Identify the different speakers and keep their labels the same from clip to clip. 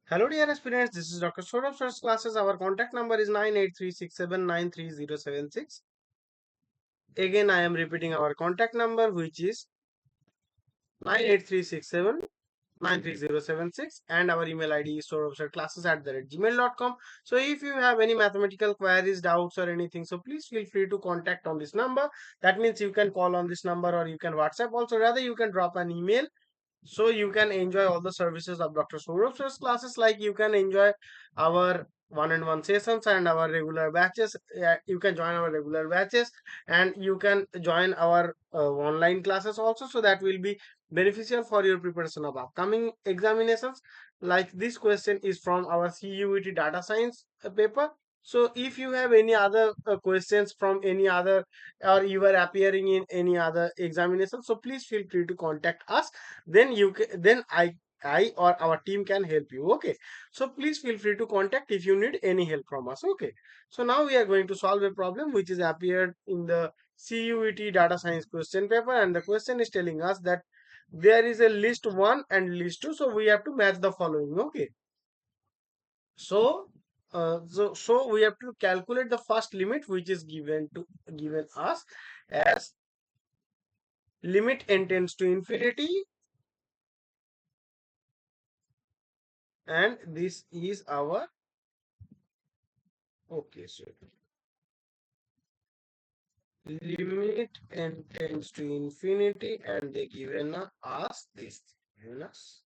Speaker 1: Hello dear aspirants, this is Dr. Sourav Sir Classes. Our contact number is 98367930076. Again, I am repeating our contact number, which is 98367930076, and our email ID is souravsirclasses@gmail.com. So if you have any mathematical queries, doubts or anything, so please feel free to contact on this number. That means you can call on this number or you can WhatsApp also. Rather, you can drop an email, so you can enjoy all the services of Dr. Sourav Sir's classes. Like you can enjoy our one-on-one sessions and our regular batches. You can join our regular batches, and you can join our online classes also, so that will be beneficial for your preparation of upcoming examinations. Like this question is from our CUET data science paper. So if you have any other questions from any other, or you are appearing in any other examination, so please feel free to contact us. Then you can, then I or our team can help you. Okay, so please feel free to contact if you need any help from us. Okay, so now we are going to solve a problem which is appeared in the CUET data science question paper, and the question is telling us that there is a list 1 and list 2, so we have to match the following. Okay, so so we have to calculate the first limit, which is given us as limit n tends to infinity, and this is our, okay, so limit n tends to infinity, and they given us this, given us.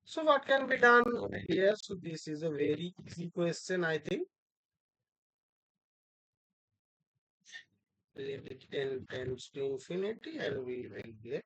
Speaker 1: So what can be done here? So this is a very easy question, I think. Limit n tends to infinity, and we will get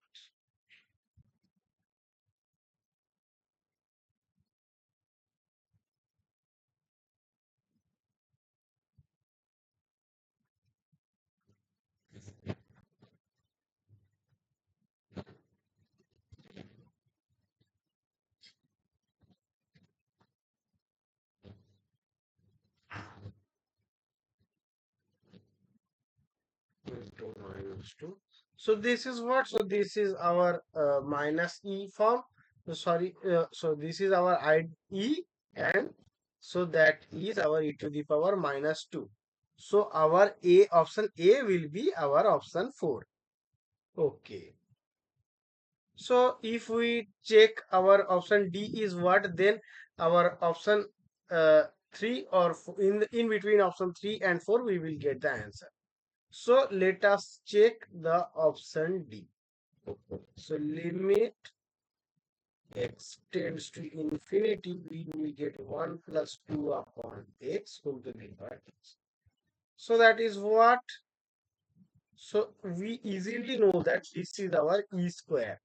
Speaker 1: 2 minus 2. So this is what? So this is our minus e form. Sorry, so this is our e, and so that is our e to the power minus 2. So our a, option A will be our option 4. Okay. So if we check our option D is what, then our option 3 or in between option 3 and 4 we will get the answer. So let us check the option D. So limit x tends to infinity, we will get 1 plus 2 upon x whole to the power x. So that is what? So we easily know that this is our e square.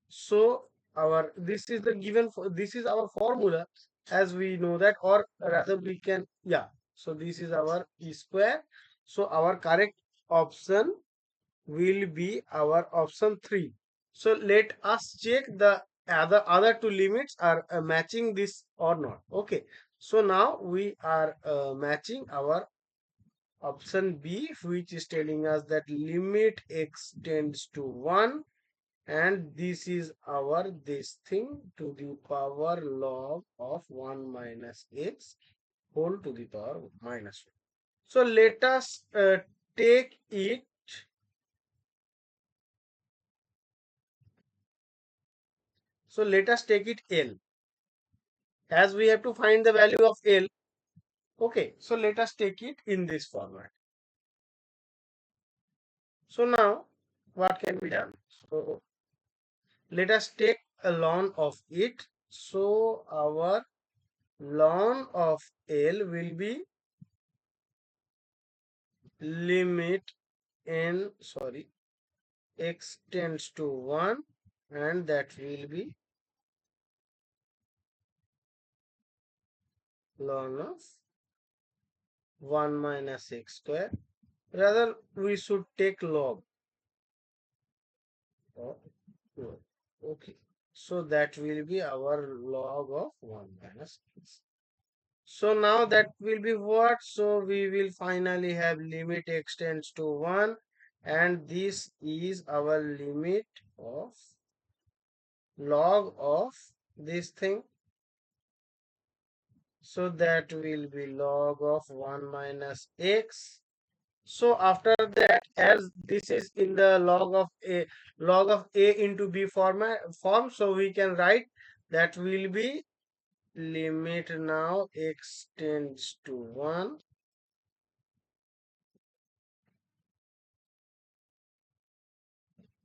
Speaker 1: So our, this is the given, this is our formula, as we know that, or rather we can, yeah. So this is our e square. So our correct option will be our option 3. So let us check the other two limits are matching this or not. Okay. So now we are matching our option B, which is telling us that limit x tends to 1, and this is our this thing to the power log of 1 minus x whole to the power minus 1. So let us take it. So let us take it L, as we have to find the value of L. Okay, so let us take it in this format. So now what can be done? So let us take a ln of it. So our ln of L will be limit n, sorry, x tends to 1, and that will be ln of 1 minus x square. Rather, we should take log. Okay, so that will be our log of 1 minus x. So now that will be what? So we will finally have limit x tends to 1, and this is our limit of log of this thing. So that will be log of 1 minus x. So after that, as this is in the log of a into b form, so we can write that will be limit now x tends to 1,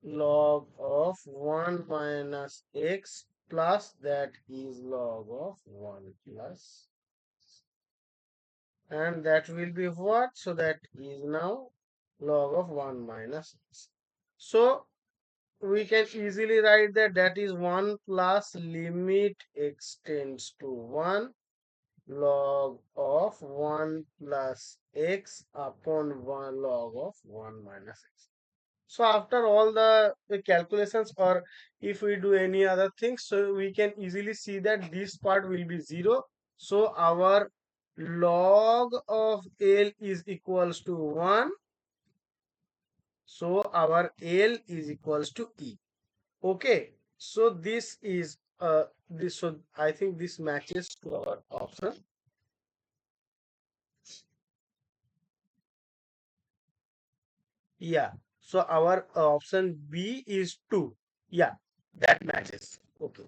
Speaker 1: log of 1 minus x plus that is log of 1 plus, and that will be what? So that is now log of 1 minus x. So we can easily write that that is 1 plus limit x tends to 1 log of 1 plus x upon 1 log of 1 minus x. So after all the calculations, or if we do any other things, so we can easily see that this part will be 0. So our log of L is equals to 1. So our L is equals to E. Okay. So this is this, so I think this matches to our option. Yeah. So our option B is 2. Yeah, that matches. Okay.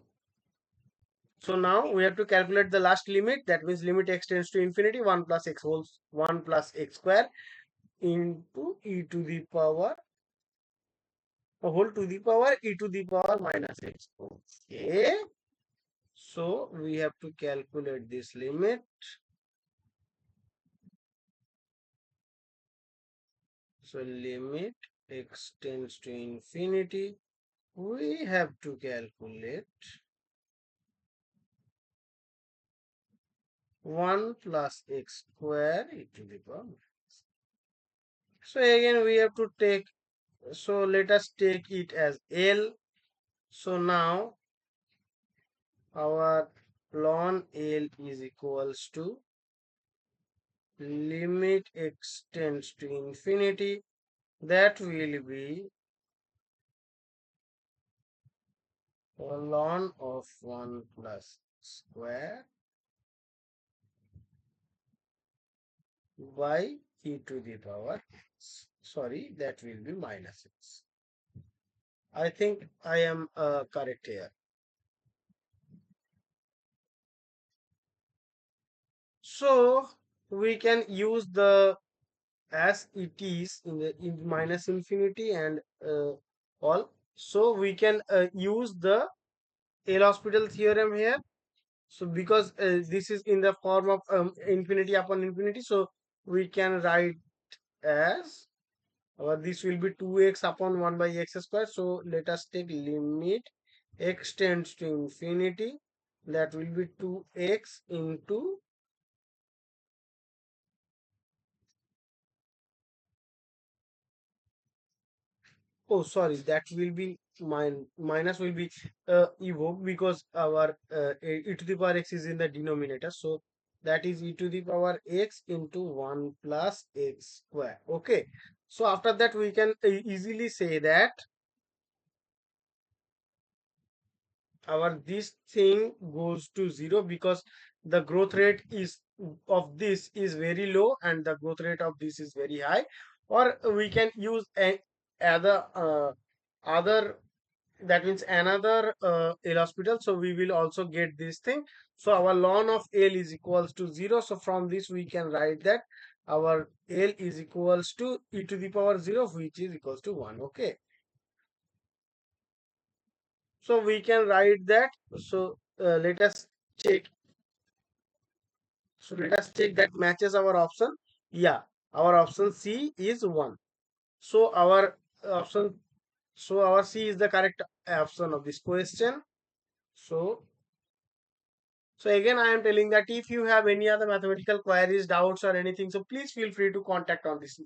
Speaker 1: So now we have to calculate the last limit. That means limit x tends to infinity, 1 plus x whole 1 plus x square into e to the power, whole to the power e to the power minus x. Okay. So we have to calculate this limit. So limit x tends to infinity. We have to calculate 1 plus x square e to the power. So again we have to take, so let us take it as L. So now our ln L is equals to limit x tends to infinity. That will be ln of 1 plus square by e to the power, sorry, that will be minus x. I think I am correct here. So we can use the, as it is in the in minus infinity and all, so we can use the L'Hospital theorem here. So because this is in the form of infinity upon infinity, so we can write as, this will be 2x upon 1 by x square. So let us take limit x tends to infinity, that will be 2x into, oh sorry, that will be minus will be evoked because our e to the power x is in the denominator. So that is e to the power x into 1 plus x square. Okay. So after that we can easily say that our this thing goes to 0 because the growth rate is of this is very low and the growth rate of this is very high. Or we can use a other, that means another L hospital. So we will also get this thing. So our ln of L is equals to 0. So from this we can write that our L is equals to e to the power 0, which is equals to 1. Okay. So we can write that. So let us check. So let us check that matches our option. Yeah, our option C is 1. So our option, so our C is the correct option of this question. So So again, I am telling that if you have any other mathematical queries, doubts, or anything, so please feel free to contact on this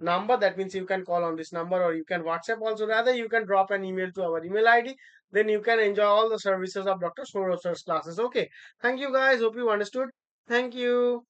Speaker 1: number. That means you can call on this number or you can WhatsApp also. Rather, you can drop an email to our email ID. Then you can enjoy all the services of Dr. Sourav Sir's classes. Okay. Thank you guys. Hope you understood. Thank you.